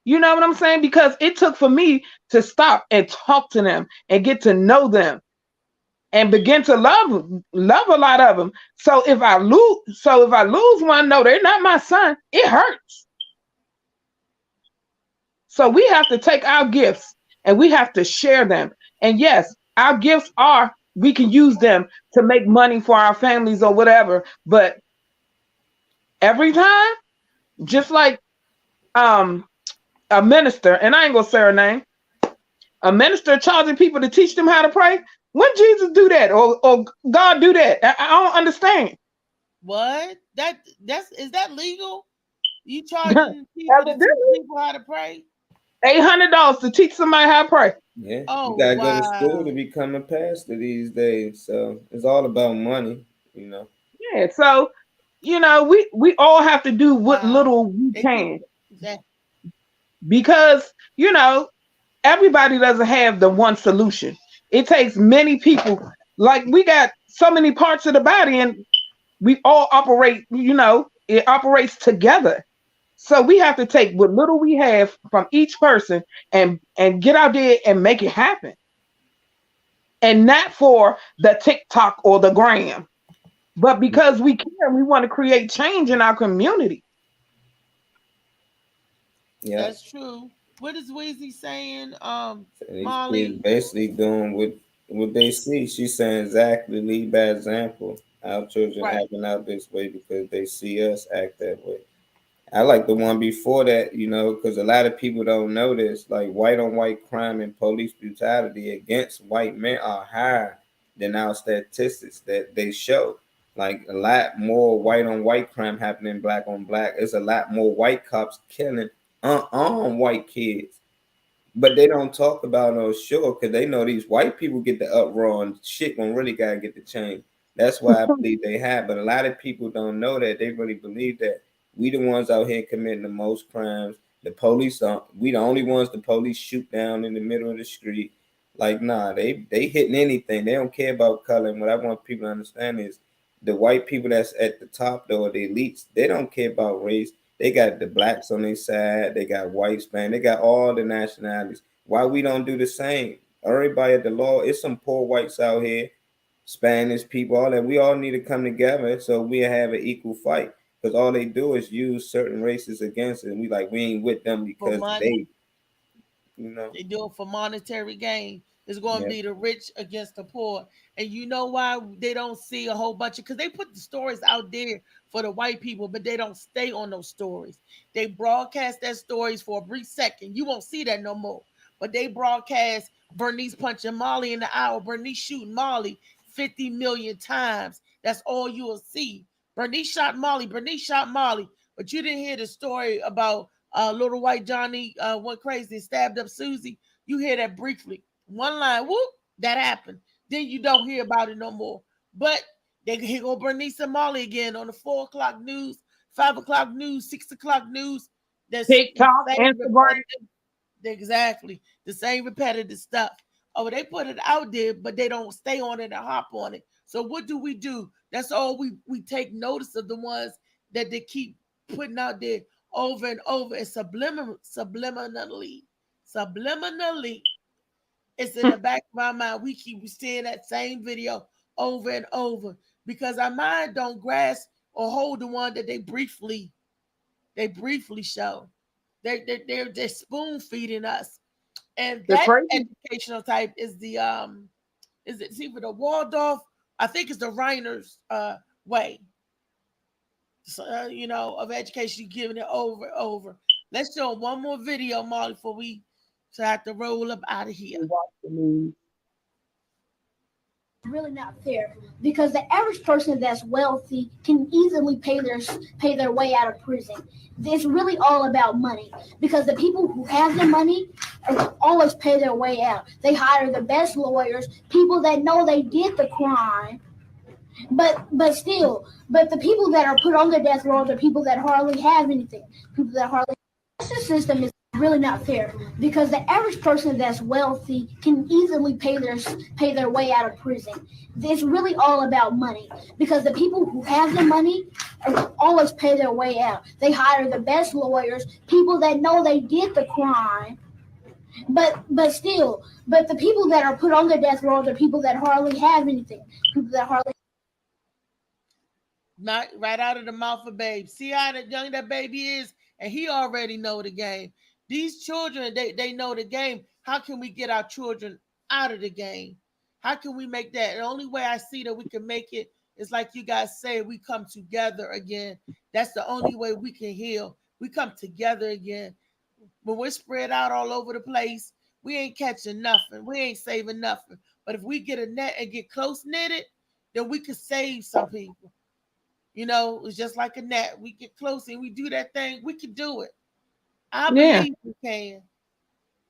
You know what I'm saying? Because it took for me to stop and talk to them and get to know them and begin to love a lot of them. So if I lose one, no, they're not my son. It hurts. So we have to take our gifts and we have to share them. And yes, our gifts we can use them to make money for our families or whatever. But every time, just like a minister, and I ain't gonna say her name, a minister charging people to teach them how to pray. When Jesus do that or God do that? I don't understand. What? Is that legal? You charging people to teach people how to pray? $800 to teach somebody how to pray. Yeah, you Oh gotta go to school wow. to become a pastor these days. So it's all about money. Yeah, so we all have to do what Wow. little we They can that because everybody doesn't have the one solution. It takes many people. Like we got so many parts of the body, and we all operate. It operates together. So we have to take what little we have from each person and get out there and make it happen. And not for the TikTok or the gram, but because we care, we want to create change in our community. Yeah, that's true. What is Weezy saying? and these kids Molly. basically doing what they see. She's saying exactly lead by example. Our children Right. acting out this way because they see us act that way. I like the one before that, because a lot of people don't know this. Like white on white crime and police brutality against white men are higher than our statistics that they show. Like a lot more white on white crime happening black on black. There's a lot more white cops killing unarmed white kids. But they don't talk about no sure because they know these white people get the uproar and shit gonna really gotta get the change. That's why I believe they have. But a lot of people don't know that. They really believe that we the ones out here committing the most crimes. The police are we the only ones the police shoot down in the middle of the street. Like nah, they hitting anything. They don't care about color. And what I want people to understand is the white people that's at the top though, the elites, they don't care about race. They got the blacks on their side. They got whites, man. They got all the nationalities. Why we don't do the same? Everybody at the law, it's some poor whites out here, Spanish people, all that. We all need to come together so we have an equal fight. Because all they do is use certain races against it. And we ain't with them For because money. they. They do it for monetary gain. It's going to Yeah. be the rich against the poor. And you know why they don't see a whole bunch of, because they put the stories out there for the white people, but they don't stay on those stories. They broadcast their stories for a brief second. You won't see that no more. But they broadcast Bernice punching Molly in the eye, or Bernice shooting Molly 50 million times. That's all you will see. Bernice shot Molly. Bernice shot Molly. But you didn't hear the story about little white Johnny went crazy and stabbed up Susie. You hear that briefly. One line, whoop, that happened. Then you don't hear about it no more. But here go Bernice and Molly again on the 4 o'clock news, 5 o'clock news, 6 o'clock news. That's TikTok, the same Instagram. exactly the same repetitive stuff. Oh, they put it out there, but they don't stay on it and hop on it. So what do? That's all we take notice of the ones that they keep putting out there over and over and subliminally. It's in the back of our mind. We keep seeing that same video over and over because our mind don't grasp or hold the one that they briefly show. They're spoon feeding us, and The that crazy. educational type is the is it see for the Waldorf? I think it's the Reiner's way. So, of education, giving it over and over. Let's show one more video, Molly, before we have to roll up out of here. Watch the news. Really not fair because the average person that's wealthy can easily pay their way out of prison. It's really all about money because the people who have the money always pay their way out. They hire the best lawyers, people that know they did the crime. But the people that are put on the death row are people that hardly have anything. People that hardly. The justice system is really not fair because the average person that's wealthy can easily pay their way out of prison. It's really all about money because the people who have the money always pay their way out. They hire the best lawyers, people that know they did the crime. But the people that are put on the death row are people that hardly have anything. People that hardly. Not right out of the mouth of babe. See how young that baby is, and he already know the game. These children, they know the game. How can we get our children out of the game? How can we make that? The only way I see that we can make it is like you guys say, we come together again. That's the only way we can heal. We come together again. When we're spread out all over the place, we ain't catching nothing. We ain't saving nothing. But if we get a net and get close knitted, then we could save some people. It's just like a net. We get close and we do that thing. We can do it. I believe we can.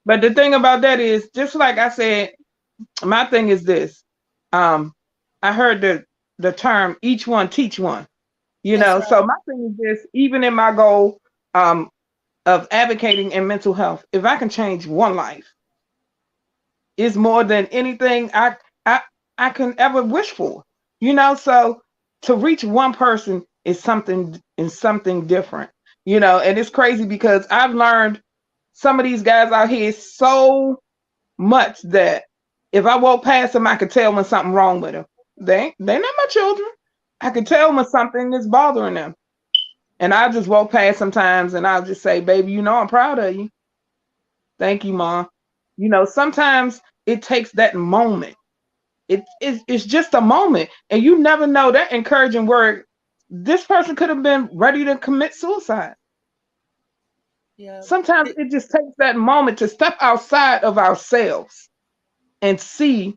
But the thing about that is, just like I said, my thing is this. I heard the term "each one teach one." Right. So my thing is this: even in my goal of advocating in mental health, if I can change one life, it's more than anything I can ever wish for. So to reach one person is something different. And it's crazy because I've learned some of these guys out here so much that if I walk past them, I could tell when something wrong with them. They're not my children. I could tell when something is bothering them. And I'll just walk past sometimes and I'll just say, baby, I'm proud of you. Thank you, Mom. Sometimes it takes that moment. It's just a moment. And you never know that encouraging word. This person could have been ready to commit suicide. Yeah. Sometimes it just takes that moment to step outside of ourselves and see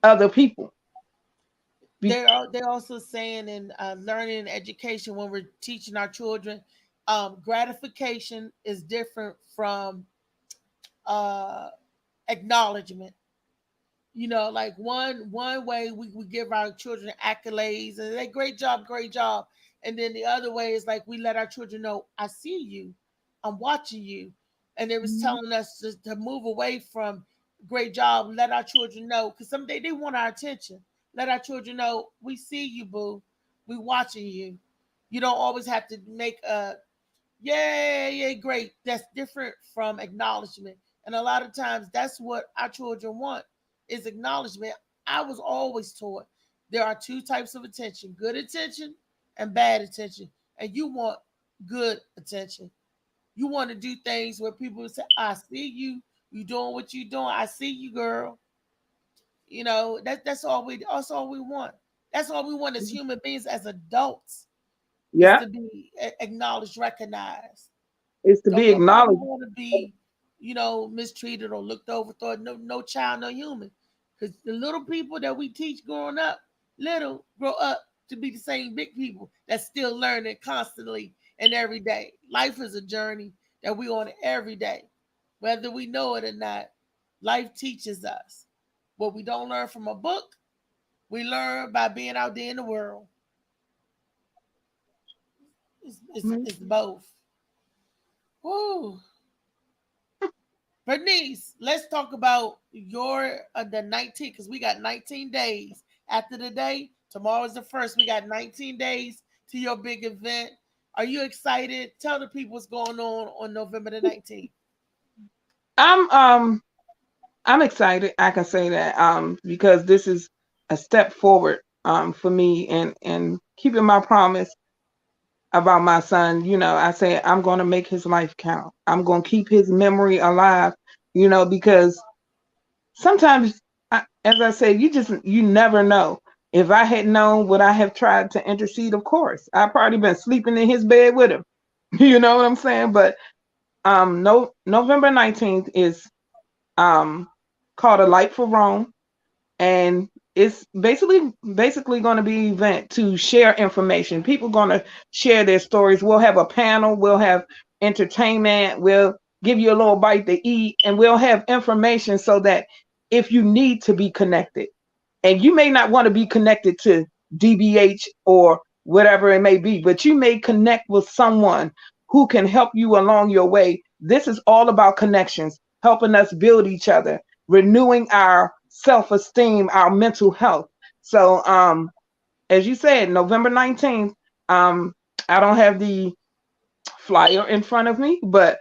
other people. They're also saying in learning and education, when we're teaching our children, gratification is different from acknowledgement. Like one way we give our children accolades and they great job, and then the other way is like we let our children know, I see you, I'm watching you, and it was telling us to move away from great job. Let our children know, because someday they want our attention. Let our children know, we see you, boo, we watching you. You don't always have to make a yay, great. That's different from acknowledgement, and a lot of times that's what our children want is acknowledgement. I was always taught there are two types of attention: good attention and bad attention. And you want good attention. You want to do things where people say, I see you, you doing what you doing, I see you, girl. That's all we want. That's all we want as human beings, as adults. Yeah. Is to be acknowledged, recognized. It's to be acknowledged. Don't want to be, mistreated or looked over, thought no child, no human. Because the little people that we teach growing up, grow up to be the same big people that's still learning constantly and every day. Life is a journey that we on every day, whether we know it or not. Life teaches us. What we don't learn from a book, we learn by being out there in the world. It's both. Woo. Bernice, let's talk about your the 19, because we got 19 days after the day. Tomorrow is the first. We got 19 days to your big event. Are you excited? Tell the people what's going on November the 19th. I'm excited. I can say that because this is a step forward for me and keeping my promise about my son. You know, I say I'm going to make his life count. I'm going to keep his memory alive, you know, because sometimes, as I said, you never know. If I had known, would I have tried to intercede? Of course, I've probably been sleeping in his bed with him. You know what I'm saying? But no, November 19th is called A Light for Rome, and it's basically going to be an event to share information. People going to share their stories. We'll have a panel. We'll have entertainment. We'll give you a little bite to eat, and we'll have information so that if you need to be connected, and you may not want to be connected to DBH or whatever it may be, but you may connect with someone who can help you along your way. This is all about connections, helping us build each other, renewing our self-esteem, our mental health. So as you said, November 19th, I don't have the flyer in front of me, but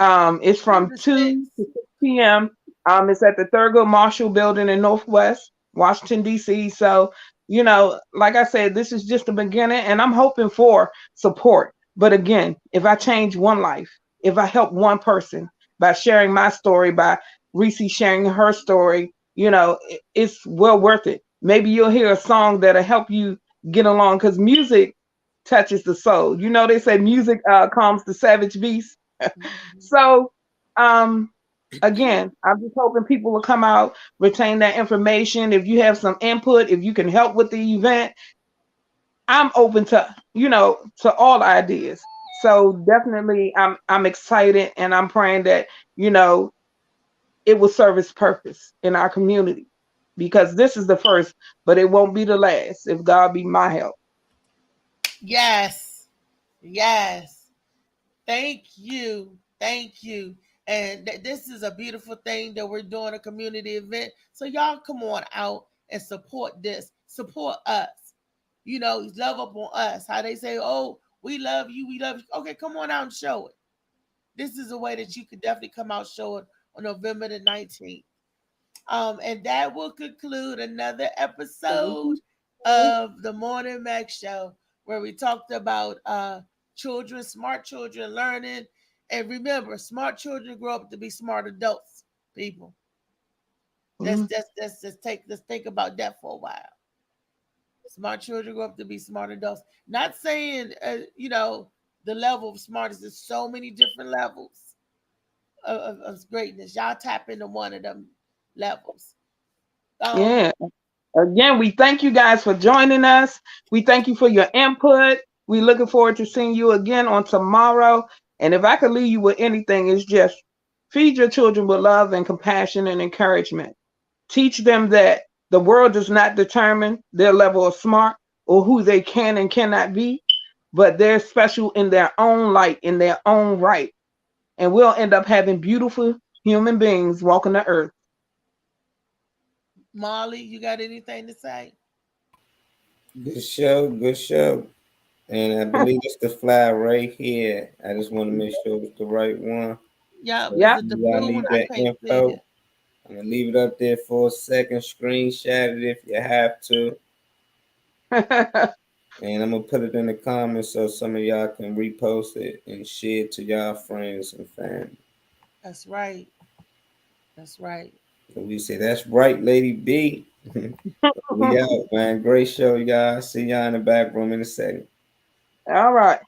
it's from 2 to 6 p.m. It's at the Thurgood Marshall Building in Northwest Washington, D.C. So, you know, like I said, this is just the beginning, and I'm hoping for support. But again, if I change one life, if I help one person by sharing my story, by Reese sharing her story, you know, it's well worth it. Maybe you'll hear a song that'll help you get along, because music touches the soul. You know, they say music calms the savage beast. So, again, I'm just hoping people will come out, retain that information. If you have some input, if you can help with the event, I'm open to, you know, to all ideas. So definitely I'm excited, and I'm praying that, you know, it will serve its purpose in our community, because this is the first, but it won't be the last if God be my help. Yes. Yes. Thank you. Thank you. And this is a beautiful thing that we're doing, a community event. So y'all come on out and support this. Support us. You know, love up on us. How they say, oh, we love you. We love you. Okay, come on out and show it. This is a way that you could definitely come out, show it on November the 19th. And that will conclude another episode of the Morning Mac Show, where we talked about children, smart children learning. And remember, smart children grow up to be smart adults, people. Let's think about that for a while. Smart children grow up to be smart adults. Not saying, you know, the level of smartness. There's so many different levels of greatness. Y'all tap into one of them levels. Yeah. Again, we thank you guys for joining us. We thank you for your input. We're looking forward to seeing you again on tomorrow. And if I could leave you with anything, it's just feed your children with love and compassion and encouragement. Teach them that the world does not determine their level of smart or who they can and cannot be, but they're special in their own light, in their own right. And we'll end up having beautiful human beings walking the earth. Molly, you got anything to say? Good show, good show. And I believe it's the fly right here. I just want to make sure it's the right one. Yeah, So is it the y'all blue need one? I that can't see info. it. I'm gonna leave it up there for a second. Screenshot it if you have to, and I'm gonna put it in the comments so some of y'all can repost it and share it to y'all friends and family. That's right. That's right. And we say that's right, Lady B. We out, man. Great show, y'all. See y'all in the back room in a second. All right.